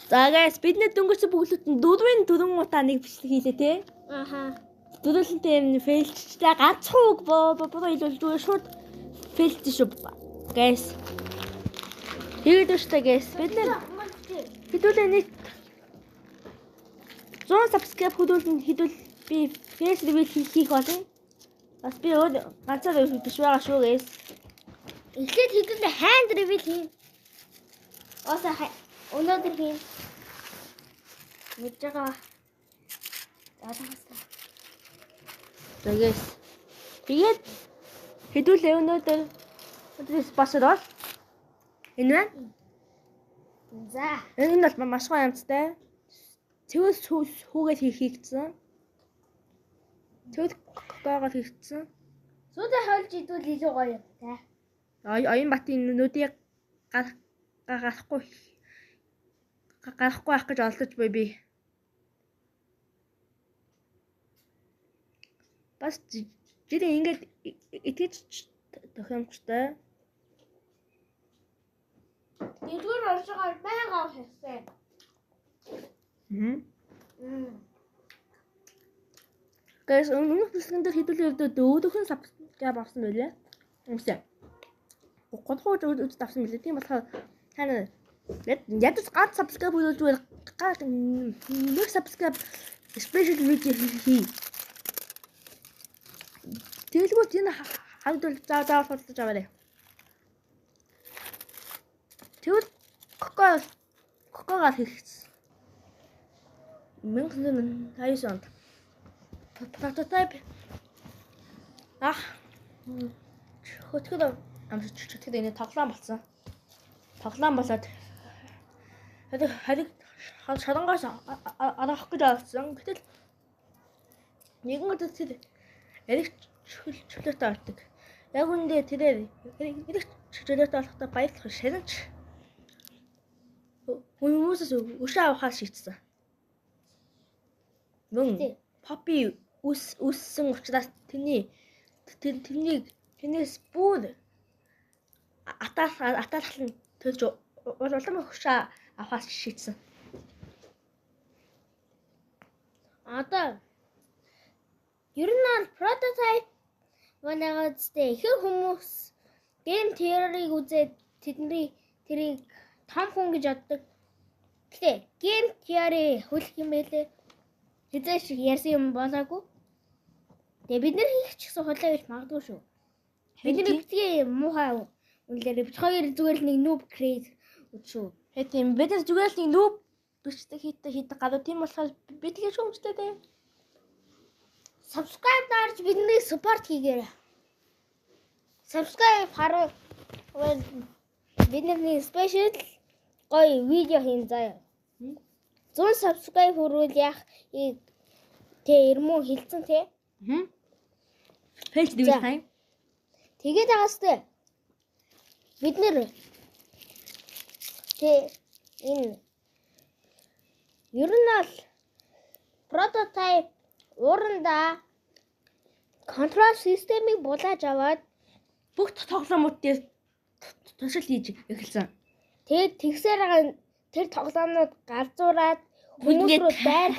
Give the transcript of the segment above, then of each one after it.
За guys, бидний дөнгөж бүглүүд нь 4 удаа нэг бичлэг хийлээ те. Аха. Дөрөвлөнтэй юм фейлчтэй ганцхан үг бодоо хэлвэл зүгээр шууд фейлч шүү. Guys. Тэгээд өштэй guys. Бид нэр хэдүүлээ нэг 100 subscribe хэдүүл би face reveal хийх болно. Бас би ганцаар биш байгаа шүү guys. Эхлээд хэдүүлээ hand reveal хийн. Оса өнөөдөр хийн. Мэдж байгаа. Заалгасаа. За guys. Тэгээд хэдүүлээ өнөөдөр спонсор бол энэ байна. За. Энэ бол маш гоё амттай. Тэгвэл хүүгээд хийгдсэн. Тэгвэл коогоо хийгдсэн. Сүүдэд хойлж идвэл илүү гоё юм те. Оюун батын нүдийг гарахгүй авах гэж олдож буй би. Бас жирийн ингэж итгэж тохиомжтой. Нэгдүгээр орж байгаа байнга авах хэрэгтэй. Guys, өмнөх бичлэгэн дээр хэдүүлээ дөөхөн subscribe авсан байлаа. Үнэхээр. Годхоо үзэж авсан байлаа. Тийм болохоор тань ядаж ганц subscribe үзүүлж байгаа нэг subscribe special video хий. Тэгэлгүй энэ хавдвал заавал follow аваарай. Тэгвэл кокогаар хийгдсэн. 1959 онд. Prototype. Хөтгөл амсчихэд энэ тоглоом болсон. Тоглоом болоод хариг шарангаас арах гэж олсон. Гэтэл нэгэн удаа тэр эрэг чөлөөтэй ордог. Яг үндэ тэрээр эрэг чөлөөтэй болохтой баярлах шаринч хүмүүсээс өшөө авахаар шийдсэн. Мөн Poppy үссэн учраас тэрнээс бүр атаалал нь төлж улам хөшөө авахаар шийдсэн. Одоо ер нь бол prototype валагадтэй ихэнх хүмүүс game theory-г үзээд тэрийг том хүн гэж боддог. Гэхдээ game theory хөлөх юм байлээ. Хэзээ шиг ярьсан юм болоогүй. Тэгээ бид нар хийх ч гэсэн хулаа гэж магадгүй шүү. Бидний битгий муухай үнэлэр бид хоёр зүгээр л нэг noob craze шүү. Тийм бид нар зүгээр л нэг noob дүрчтэй хийдэг гадуу тийм болохоор битгий шүүмжтэй дээ. Subscribe дарж бидний support хийгээрэй. Subscribe харуу бидний special гоё видео хийн заяа. 100 subscribe хүрвэл яах ирмүү хэлсэн те. Пэйж дэвж тань. Тэгээд агастай. Бид нэр энэ ер нь бол prototype ууранда control system-ийг булааж аваад бүх тоглоомууд дээр туршил хийж эхэлсэн. Тэгээд тэгсээр тэр тоглоомнууд галзуураад хүмүүс рүү байр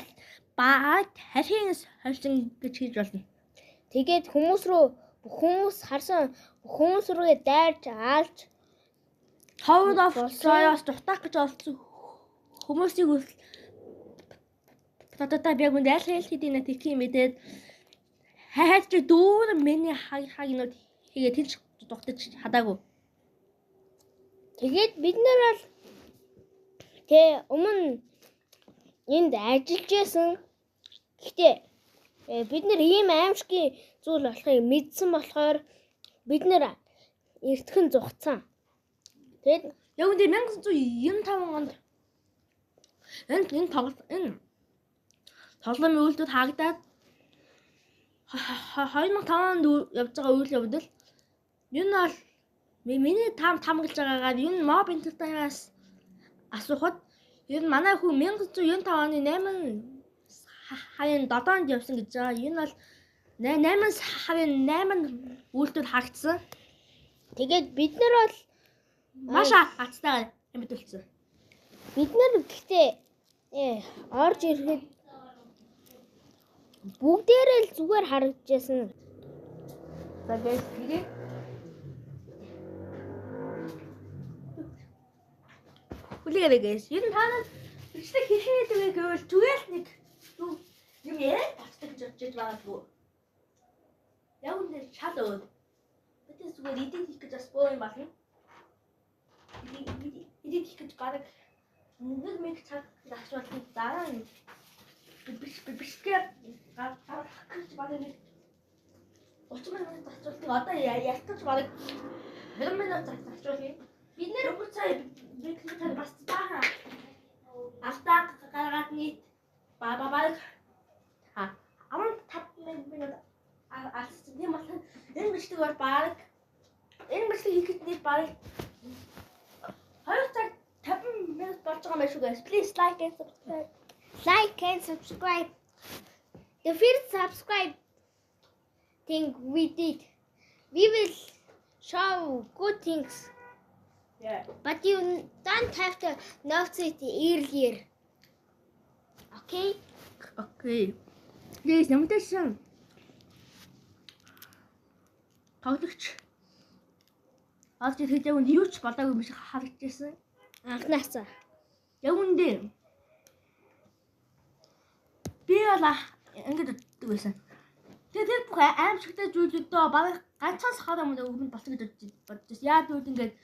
баад харин харсан гэж хийж болно. Тэгээд хүмүүс харсан хүмүүс рүүгээ дайрч аалж Tower of Troyos дутаах гэж олсон хүмүүсийг prototype яг үнд аль хэдийн нэг тийм мэдээд хайж дүүр миний хагнууд хийгээ тэнч дугтаж хадаагүй. Тэгээд бид нар бол өмнө энд ажиллаж байсан. Гэхдээ бид нар ийм аимшигын зүйл болохыг мэдсэн болохоор бид нар эртхэн зугцсан. Тэгээд яг үндэ 1995 онд энэ тоглоомын үйлдэл хаагдаад 2005 онд явж байгаа үйл явдал энэ бол миний тамгалж байгаагаар энэ моб интернетээс асуухад энэ манай хүн 1995 оны 8 7-нд явсан гэж байгаа. Энэ бол 8 үйлдэл хаагдсан. Тэгээд бид нар бол маш аттай амьд үлдсэн. Бид нар гэхдээ орж ирэхэд бүгдээрээ л зүгээр харагдажсэн. За guys, тэгээ хүлээгээ guys. Ер нь та нар ихтэй хэрхэн хийдэг гэвэл зүгээр л нэг юм яриад болцдог гэж бодож байгаа шүү. Яг үнээр шал өөд. Бид зүгээр эдит хийх гэж бас боо юм байна. Эдит хийх гэж баг нэг мэг цаг авчвал дараа нь бишгээр гарах гэж баг нэг 30 минут авчвал одоо ялтаж баг 20 минут авчвал бид нэр бүх цай бид бас бага автаа гаргаад нийт баг 15 минут алсын юм бол энэ бичлэг бол баг энэ бичлэг хийхэд нийт баг 2 цаг 50 минут болж байгаа юм шүү guys. Please like and subscribe. Like and subscribe. The first subscribe thing we did. We will show good things. Yeah. But you don't have to notice it earlier. Okay? Okay. Guys, намтай шин. Тоглогч. Алж ирэхэд яг юу ч болоогүй юм шиг харагдчихсан. Анхнаасаа. Яг үндэ. Би бол ингэж боддог байсан. Тэгээд бүх аимшигтай зүйлүүдөө бараг ганцхан сахаар юм өгөнд болсон гэж бодож байна. Яа гэвэл ингээд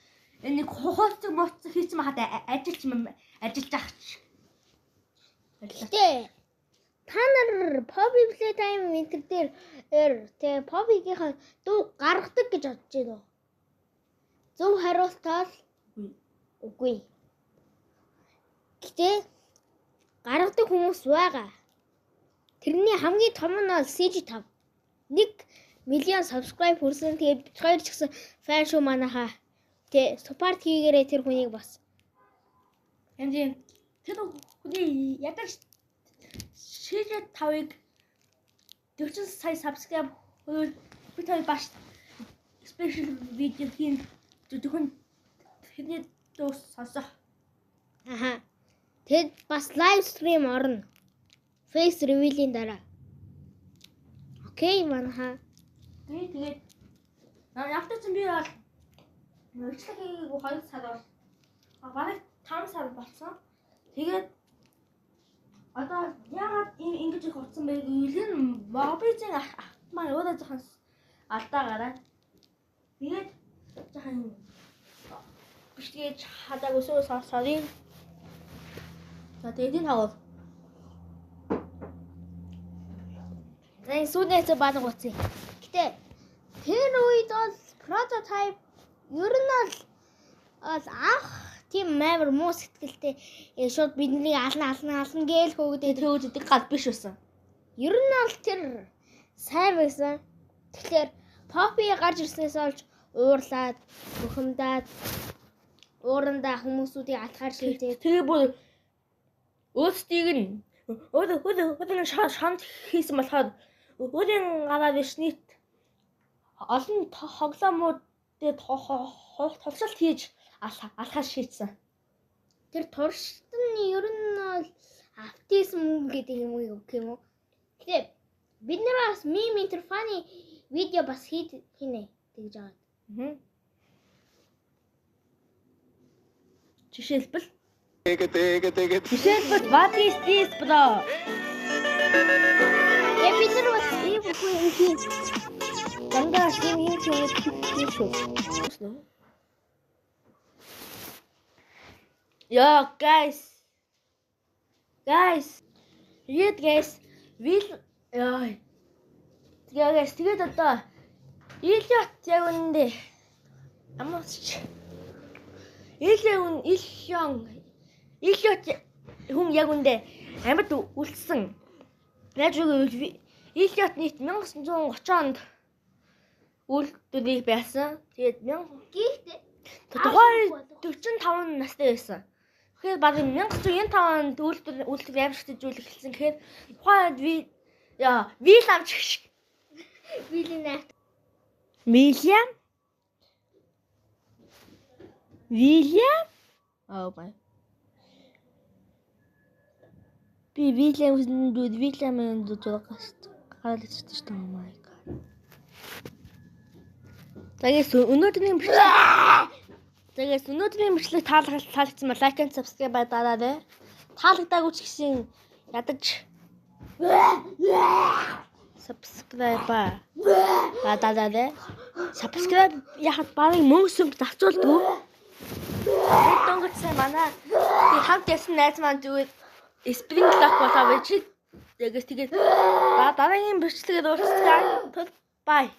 энэ нэг хухалцаг мууцсан хийсэн махад ажиллаж ахч. Гэтэ та нар Poppy Playtime Winter дээр тэгээ Poppy-гийн дуу гаргадаг гэж бодож байна уу? Зөв хариултаа үгүй. Гэтэ гаргадаг хүмүүс байгаа. Тэрний хамгийн том нь бол CG5. 1 миллион subscribe хүрсэн. Тэгээд бид хоёр ч гэсэн фан шүү манайхаа. Тэ support хийгээрэй тэр хүнийг бас. Энд тэр хүний ядаж CG5-ыг 40 сая subscribe бид хоёр баш special video хийн зөвхөн тэрний дуу сонсох. Аха. Тэгэд бас live stream орно. Face reveal-ийн дараа. Окей манайхаа. Тэгээд явтаа чинь би бол үйлчлэгийг 2 сар бол бараг 5 сар болсон. Тэгээд одоо яагаад ингэж их утсан бэ гэвэл энэ мобизын маань өөрөө жоохон алдаагараа. Тэгээд жоохон бишгээд хадааг өсөө сарын. За тэгээд энэ хаваа. Зэн сүнээс бадаг утсан. Гэтэ тэр үед бол prototype ер нь бол анх тийм амар муу сэтгэлтэй шууд бидний ална гээл хөөгдөө Төөж идэг гал биш байсан. ер нь бол тэр сайн байсан. Тэгэхээр Poppy гарч ирснээс олж уурлаад, бухимдаад, уурандаа хүмүүсүүдийг атгаар шийдээд Тэгээ бүр өөрсдийг нь өөрөө шанд хийсэн болохоор өөрийн гараа биш нийт олон хоглоомууд толшилт хийж алхаж шийдсэн. тэр туршилт нь ер нь бол автизм гэдэг юм уу гэх юм уу. Тэгээ бид нар бас meme interfunny видео бас хийнэ гэж байгаа. Жишээлбэл what is this bro? Тэгээ бид нар бас ийм бүхэн хийн. Дандаа ийм хийж шүү. Yo guys. Read guys. Will яа. Тэгээд одоо Ильот яг үндэ амарч Ильот хүн яг үндэ амьд үлдсэн. Яаж үгүй Ильот нийт 1930 онд үйлдвэрийг байсан. Тэгээд Гэхдээ тухайн 45 настай байсан. Тэгэхээр баг 1995 онд үйлдвэр амжилттай зүйл эхэлсэн. Тэгэхээр тухайн вил авч William. Oh my. Би Вильямын зургаас гараад ирсэн шүү дээ. Oh my god. Тэгээс өнөөдрийн бичлэг таалагдсан ба лайк and subscribe дараарай. Таалагдаагүй ч гэсэн ядаж subscribe дараарай. Subscribe яхад барыг мөнгөсөн зарцуулдгүй. Дөнгөж сайн манай би хамт ясан найз маань зүгээр Spring Lock болоо байж. Тэгээс тэгээд дараагийн бичлэгээр уулзцгаая. Bye.